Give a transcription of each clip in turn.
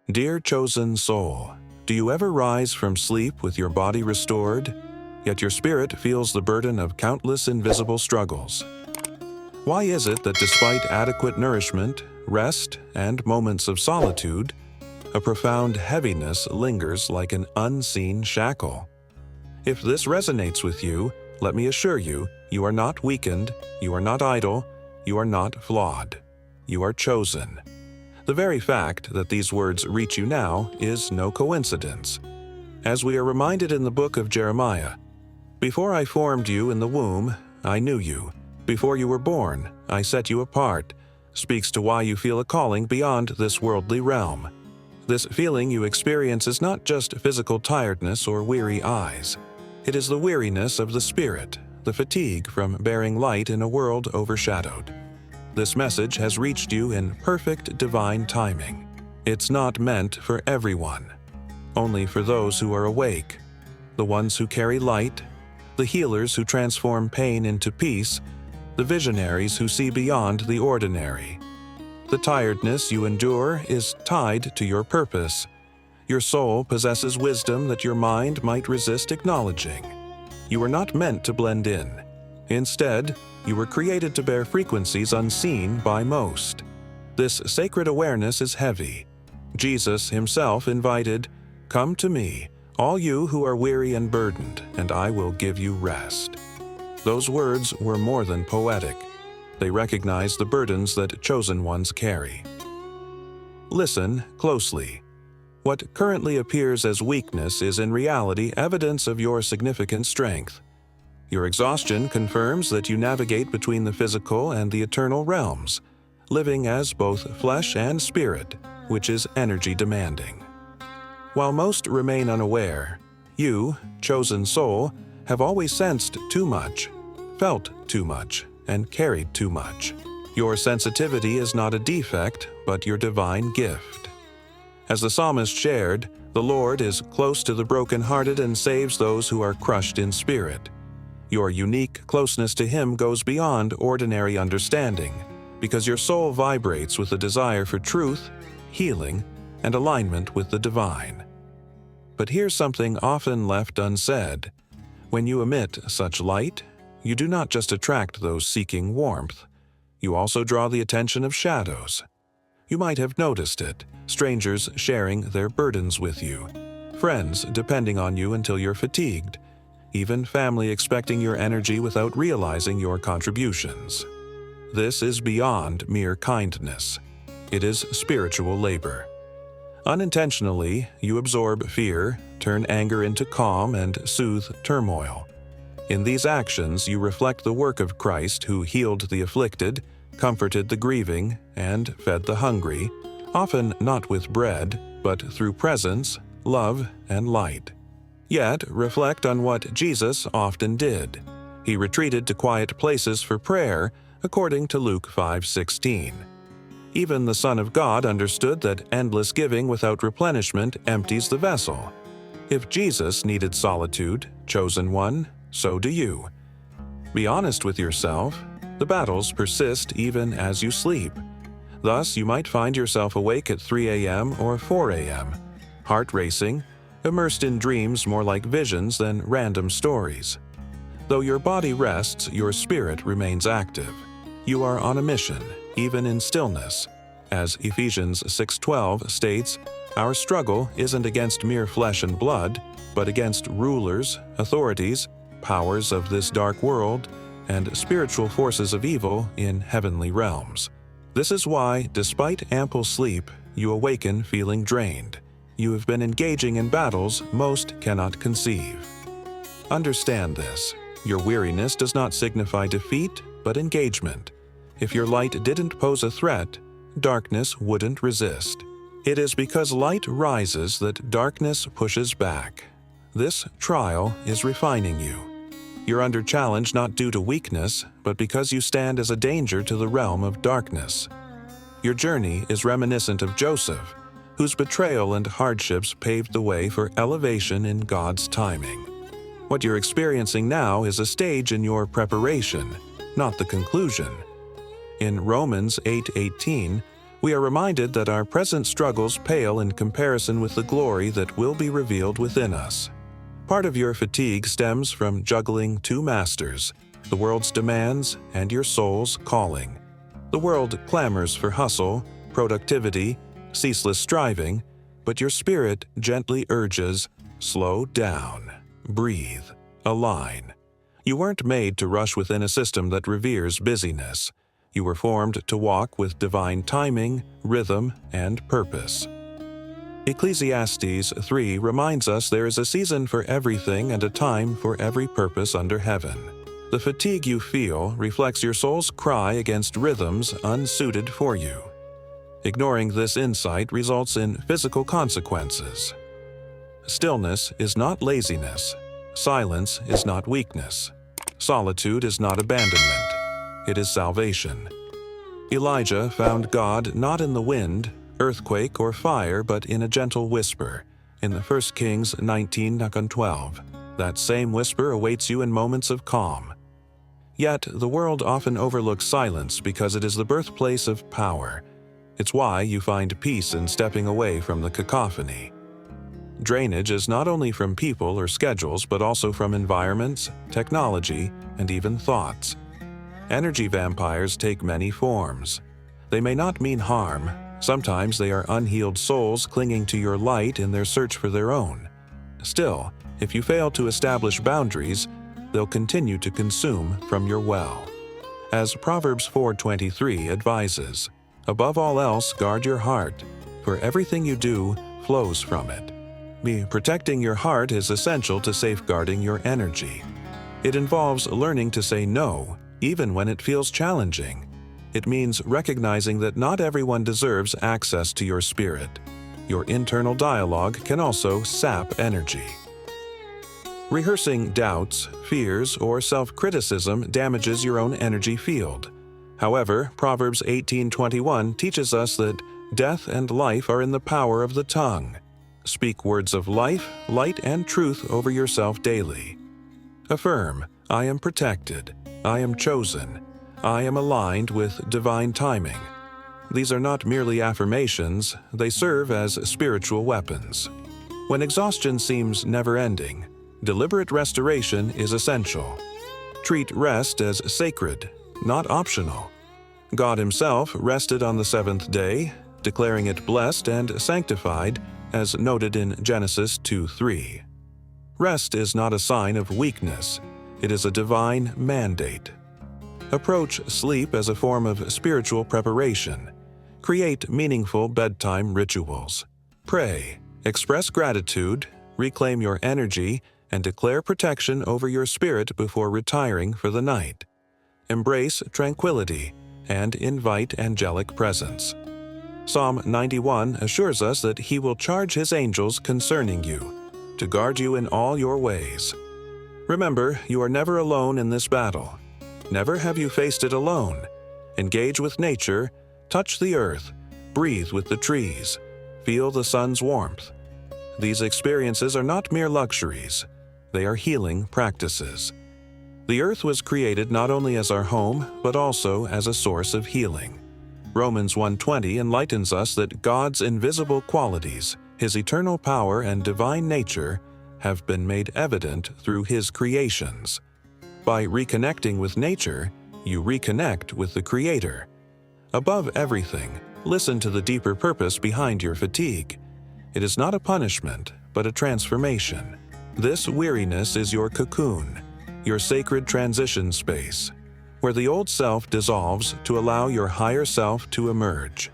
Dear chosen soul, do you ever rise from sleep with your body restored, yet your spirit feels the burden of countless invisible struggles? Why is it that despite adequate nourishment, rest, and moments of solitude, a profound heaviness lingers like an unseen shackle? If this resonates with you, let me assure you, you are not weakened, you are not idle, you are not flawed. You are chosen. The very fact that these words reach you now is no coincidence. As we are reminded in the book of Jeremiah, "Before I formed you in the womb, I knew you. Before you were born, I set you apart," speaks to why you feel a calling beyond this worldly realm. This feeling you experience is not just physical tiredness or weary eyes. It is the weariness of the spirit, the fatigue from bearing light in a world overshadowed. This message has reached you in perfect divine timing. It's not meant for everyone, only for those who are awake, the ones who carry light, the healers who transform pain into peace, the visionaries who see beyond the ordinary. The tiredness you endure is tied to your purpose. Your soul possesses wisdom that your mind might resist acknowledging. You are not meant to blend in. Instead, you were created to bear frequencies unseen by most. This sacred awareness is heavy. Jesus himself invited, "Come to me, all you who are weary and burdened, and I will give you rest." Those words were more than poetic. They recognize the burdens that chosen ones carry. Listen closely. What currently appears as weakness is in reality evidence of your significant strength. Your exhaustion confirms that you navigate between the physical and the eternal realms, living as both flesh and spirit, which is energy demanding. While most remain unaware, you, chosen soul, have always sensed too much, felt too much, and carried too much. Your sensitivity is not a defect, but your divine gift. As the psalmist shared, the Lord is close to the brokenhearted and saves those who are crushed in spirit. Your unique closeness to Him goes beyond ordinary understanding, because your soul vibrates with a desire for truth, healing, and alignment with the divine. But here's something often left unsaid. When you emit such light, you do not just attract those seeking warmth. You also draw the attention of shadows. You might have noticed it, strangers sharing their burdens with you, friends depending on you until you're fatigued, even family expecting your energy without realizing your contributions. This is beyond mere kindness. It is spiritual labor. Unintentionally, you absorb fear, turn anger into calm, and soothe turmoil. In these actions, you reflect the work of Christ who healed the afflicted, comforted the grieving, and fed the hungry, often not with bread, but through presence, love, and light. Yet, reflect on what Jesus often did. He retreated to quiet places for prayer, according to Luke 5:16. Even the Son of God understood that endless giving without replenishment empties the vessel. If Jesus needed solitude, chosen one, so do you. Be honest with yourself. The battles persist even as you sleep. Thus, you might find yourself awake at 3 a.m. or 4 a.m., heart racing, immersed in dreams more like visions than random stories. Though your body rests, your spirit remains active. You are on a mission, even in stillness. As Ephesians 6:12 states, our struggle isn't against mere flesh and blood, but against rulers, authorities, powers of this dark world, and spiritual forces of evil in heavenly realms. This is why, despite ample sleep, you awaken feeling drained. You have been engaging in battles most cannot conceive. Understand this. Your weariness does not signify defeat, but engagement. If your light didn't pose a threat, darkness wouldn't resist. It is because light rises that darkness pushes back. This trial is refining you. You're under challenge not due to weakness, but because you stand as a danger to the realm of darkness. Your journey is reminiscent of Joseph, whose betrayal and hardships paved the way for elevation in God's timing. What you're experiencing now is a stage in your preparation, not the conclusion. In Romans 8:18, We are reminded that our present struggles pale in comparison with the glory that will be revealed within us. Part of your fatigue stems from juggling two masters, the world's demands and your soul's calling. The world clamors for hustle, productivity, ceaseless striving, but your spirit gently urges, slow down, breathe, align. You weren't made to rush within a system that reveres busyness. You were formed to walk with divine timing, rhythm, and purpose. Ecclesiastes 3 reminds us there is a season for everything and a time for every purpose under heaven. The fatigue you feel reflects your soul's cry against rhythms unsuited for you. Ignoring this insight results in physical consequences. Stillness is not laziness. Silence is not weakness. Solitude is not abandonment. It is salvation. Elijah found God not in the wind, earthquake, or fire, but in a gentle whisper, in the 1 Kings 19:12. That same whisper awaits you in moments of calm. Yet, the world often overlooks silence because it is the birthplace of power. It's why you find peace in stepping away from the cacophony. Drainage is not only from people or schedules, but also from environments, technology, and even thoughts. Energy vampires take many forms. They may not mean harm. Sometimes they are unhealed souls clinging to your light in their search for their own. Still, if you fail to establish boundaries, they'll continue to consume from your well. As Proverbs 4:23 advises, above all else, guard your heart, for everything you do flows from it. Protecting your heart is essential to safeguarding your energy. It involves learning to say no, even when it feels challenging. It means recognizing that not everyone deserves access to your spirit. Your internal dialogue can also sap energy. Rehearsing doubts, fears, or self-criticism damages your own energy field. However, Proverbs 18:21 teaches us that death and life are in the power of the tongue. Speak words of life, light, and truth over yourself daily. Affirm, I am protected, I am chosen, I am aligned with divine timing. These are not merely affirmations, they serve as spiritual weapons. When exhaustion seems never-ending, deliberate restoration is essential. Treat rest as sacred, not optional. God Himself rested on the seventh day, declaring it blessed and sanctified, as noted in Genesis 2:3. Rest is not a sign of weakness, it is a divine mandate. Approach sleep as a form of spiritual preparation. Create meaningful bedtime rituals. Pray, express gratitude, reclaim your energy, and declare protection over your spirit before retiring for the night. Embrace tranquility and invite angelic presence. Psalm 91 assures us that He will charge His angels concerning you, to guard you in all your ways. Remember, you are never alone in this battle. Never have you faced it alone. Engage with nature, touch the earth, breathe with the trees, feel the sun's warmth. These experiences are not mere luxuries, they are healing practices. The earth was created not only as our home, but also as a source of healing. Romans 1:20 enlightens us that God's invisible qualities, His eternal power and divine nature, have been made evident through His creations. By reconnecting with nature, you reconnect with the Creator. Above everything, listen to the deeper purpose behind your fatigue. It is not a punishment, but a transformation. This weariness is your cocoon, your sacred transition space, where the old self dissolves to allow your higher self to emerge.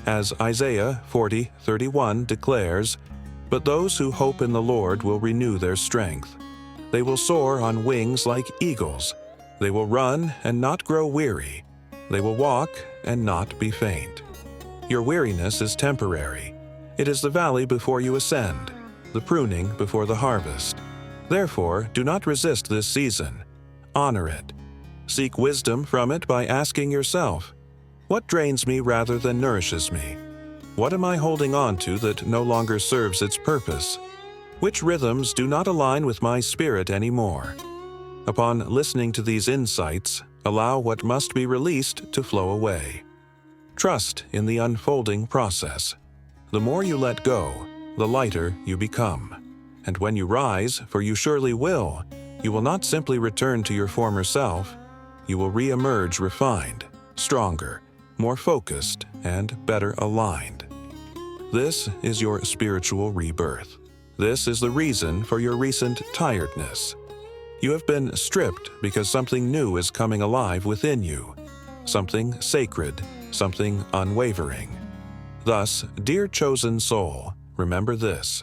As Isaiah 40:31 declares, "But those who hope in the Lord will renew their strength. They will soar on wings like eagles. They will run and not grow weary. They will walk and not be faint." Your weariness is temporary. It is the valley before you ascend, the pruning before the harvest. Therefore, do not resist this season. Honor it. Seek wisdom from it by asking yourself, what drains me rather than nourishes me? What am I holding on to that no longer serves its purpose? Which rhythms do not align with my spirit anymore? Upon listening to these insights, allow what must be released to flow away. Trust in the unfolding process. The more you let go, the lighter you become. And when you rise, for you surely will, you will not simply return to your former self. You will re-emerge refined, stronger, more focused, and better aligned. This is your spiritual rebirth. This is the reason for your recent tiredness. You have been stripped because something new is coming alive within you, something sacred, something unwavering. Thus, dear chosen soul, remember this.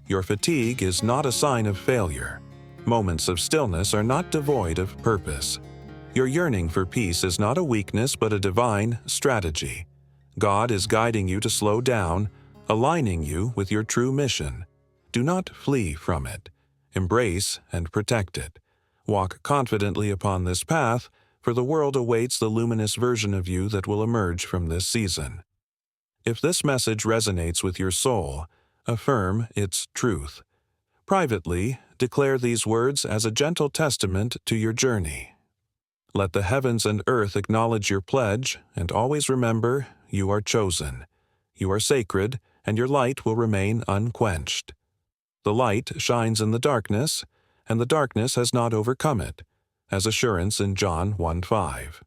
Your fatigue is not a sign of failure. Moments of stillness are not devoid of purpose. Your yearning for peace is not a weakness but a divine strategy. God is guiding you to slow down, aligning you with your true mission. Do not flee from it. Embrace and protect it. Walk confidently upon this path, for the world awaits the luminous version of you that will emerge from this season. If this message resonates with your soul, affirm its truth. Privately, declare these words as a gentle testament to your journey. Let the heavens and earth acknowledge your pledge, and always remember, you are chosen. You are sacred, and your light will remain unquenched. The light shines in the darkness, and the darkness has not overcome it, as assurance in John 1:5.